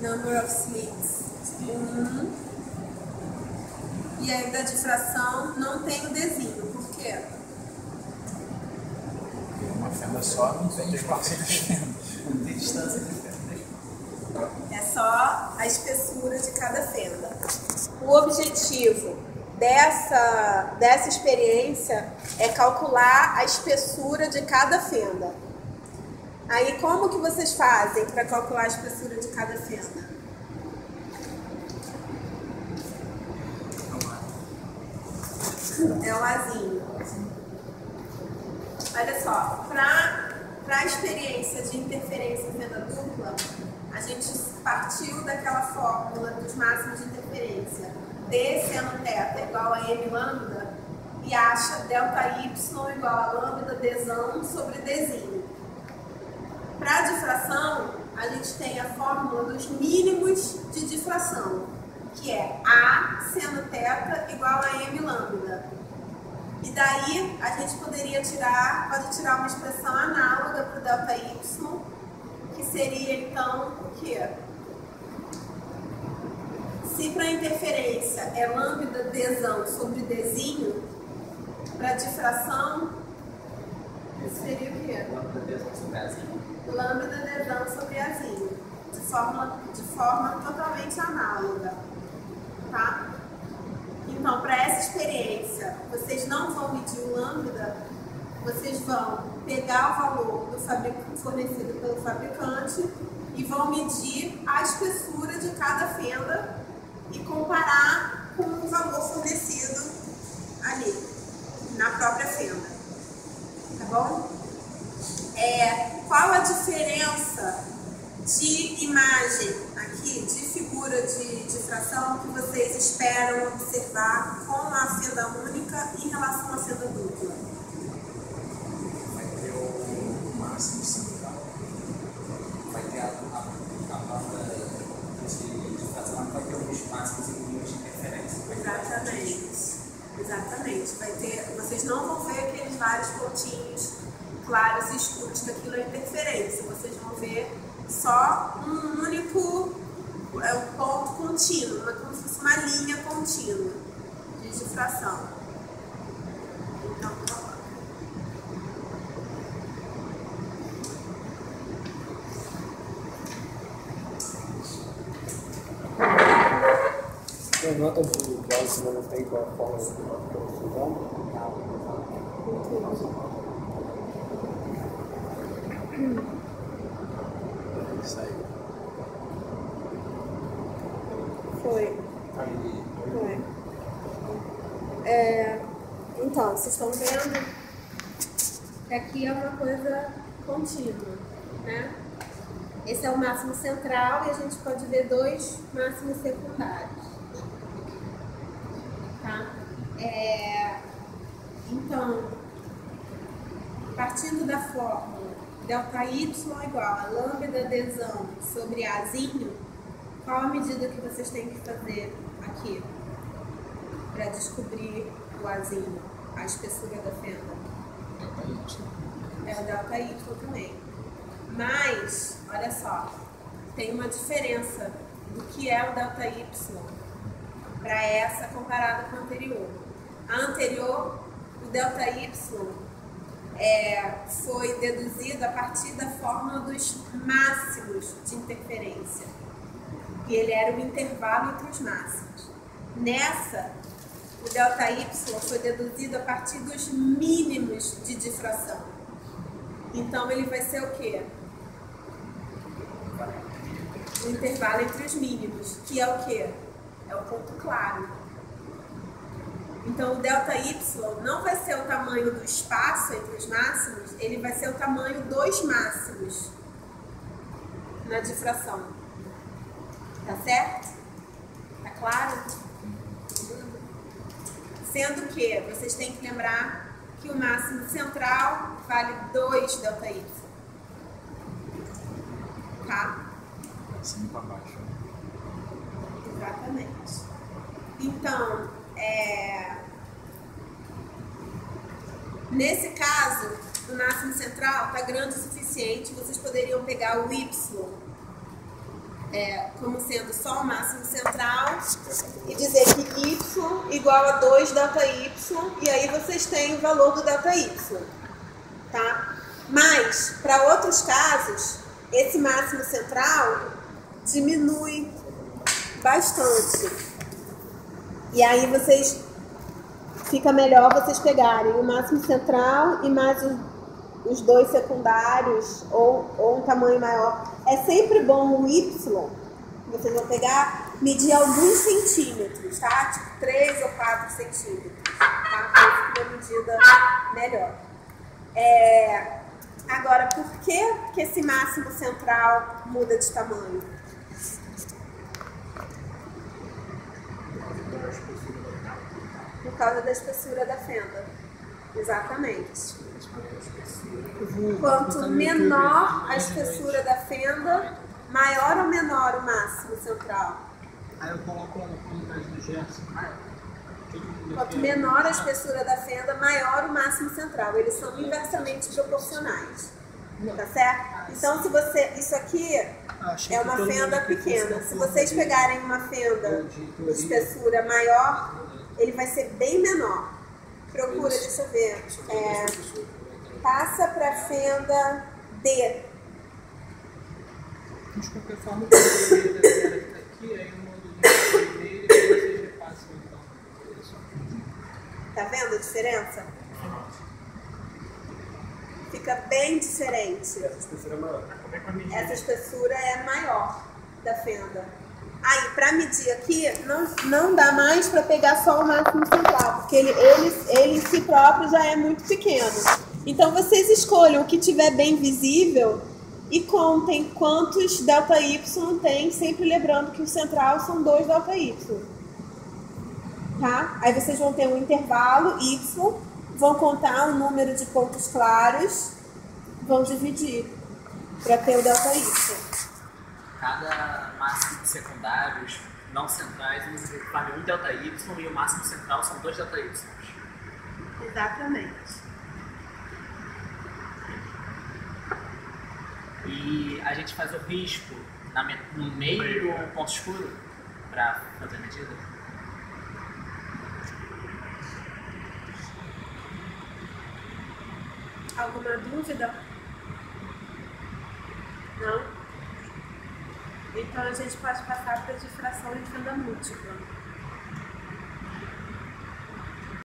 Number of slits, 1. E aí da difração não tem o desenho, por quê? Uma fenda só não tem espaço de fenda, não tem distância de fenda. É só a espessura de cada fenda. O objetivo dessa experiência é calcular a espessura de cada fenda. Aí como que vocês fazem para calcular a espessura de cada fenda? É o azinho. Olha só, para a experiência de interferência em fenda dupla, a gente partiu daquela fórmula dos máximos de interferência. D seno θ igual a m lambda e acha delta y igual a lambda dzão sobre dzinho. Para a difração, a gente tem a fórmula dos mínimos de difração, que é A seno θ igual a m lambda. E daí a gente pode tirar uma expressão análoga para o delta y, que seria então o quê? Se para a interferência é lambda dzão sobre dzinho, para a difração seria o quê? Lambda dzão sobre azinho. Lambda dzão sobre azinho, de forma totalmente análoga, tá? Então, para essa experiência, vocês não vão medir o lambda, vocês vão pegar o valor fornecido pelo fabricante e vão medir a espessura de cada fenda e comparar com o valor fornecido ali, na própria fenda, tá bom? Qual a diferença de imagem aqui, de figura de difração que vocês esperam observar com a fenda única em relação à fenda dupla? Vai ter o máximo central. Vai ter a banda de difração, vai ter os máximos e mínimos de interferência. Exatamente. Vocês não vão ver aqueles vários pontinhos claros e escuros, que aquilo é interferência. Vocês vão ver só um único ponto contínuo, como se fosse uma linha contínua de difração. Então, Tem nota de base, não tem qual a forma de confusão? Isso aí. Foi. Então, vocês estão vendo que aqui é uma coisa contínua, né? Esse é o máximo central e a gente pode ver dois máximos secundários. Tá? Então, partindo da fórmula delta y igual a lambda dzão sobre azinho, qual a medida que vocês têm que fazer aqui para descobrir o azinho, a espessura da fenda? É o delta y também. Mas, olha só, tem uma diferença do que é o delta y para essa comparada com a anterior. A anterior, o delta y foi deduzido a partir da fórmula dos máximos de interferência. E ele era o intervalo entre os máximos. Nessa, o delta y foi deduzido a partir dos mínimos de difração. Então ele vai ser o quê? O intervalo entre os mínimos, que é o quê? É o ponto claro. Então o delta y não vai ser o tamanho do espaço entre os máximos, ele vai ser o tamanho dos máximos na difração. Tá certo? Tá claro? Sendo que vocês têm que lembrar que o máximo central vale 2 delta y. Tá? Pra cima e pra baixo. Exatamente. Então, nesse caso, o máximo central está grande o suficiente, vocês poderiam pegar o y como sendo só o máximo central e dizer que y igual a 2 ΔY, e aí vocês têm o valor do ΔY, tá? Mas, para outros casos, esse máximo central diminui bastante. E aí fica melhor vocês pegarem o máximo central e mais os dois secundários ou um tamanho maior. É sempre bom o Y, vocês vão pegar, medir alguns centímetros, tá? Tipo 3 ou 4 centímetros, tá? Para ficar uma medida melhor. Agora, por que esse máximo central muda de tamanho? Por causa da espessura da fenda. Exatamente. Quanto menor a espessura da fenda, maior ou menor o máximo central? Aí eu coloco ela com o do Gerson. Quanto menor a espessura da fenda, maior o máximo central. Eles são inversamente proporcionais. Tá certo? Então, isso aqui é uma fenda pequena. Se vocês pegarem uma fenda de espessura maior, ele vai ser bem menor. Procura, deixa eu ver. Passa para a fenda D. De qualquer forma, eu vou ver aqui, aí eu mando o link dele e vocês repassam então. Tá vendo a diferença? Fica bem diferente. Essa espessura é maior. Essa espessura é maior da fenda. Aí, para medir aqui, não dá mais para pegar só o máximo central, porque ele em si próprio já é muito pequeno. Então, vocês escolham o que tiver bem visível e contem quantos ΔY tem, sempre lembrando que o central são 2 ΔY. Tá? Aí vocês vão ter um intervalo Y, vão contar o número de pontos claros, vão dividir para ter o ΔY. Cada máximo de secundários não centrais vale 1 ΔY e o máximo central são 2 ΔY. Exatamente. E a gente faz o risco no meio do ponto escuro para fazer a medida? Alguma dúvida? Não? Então a gente pode passar para a difração em fenda múltipla.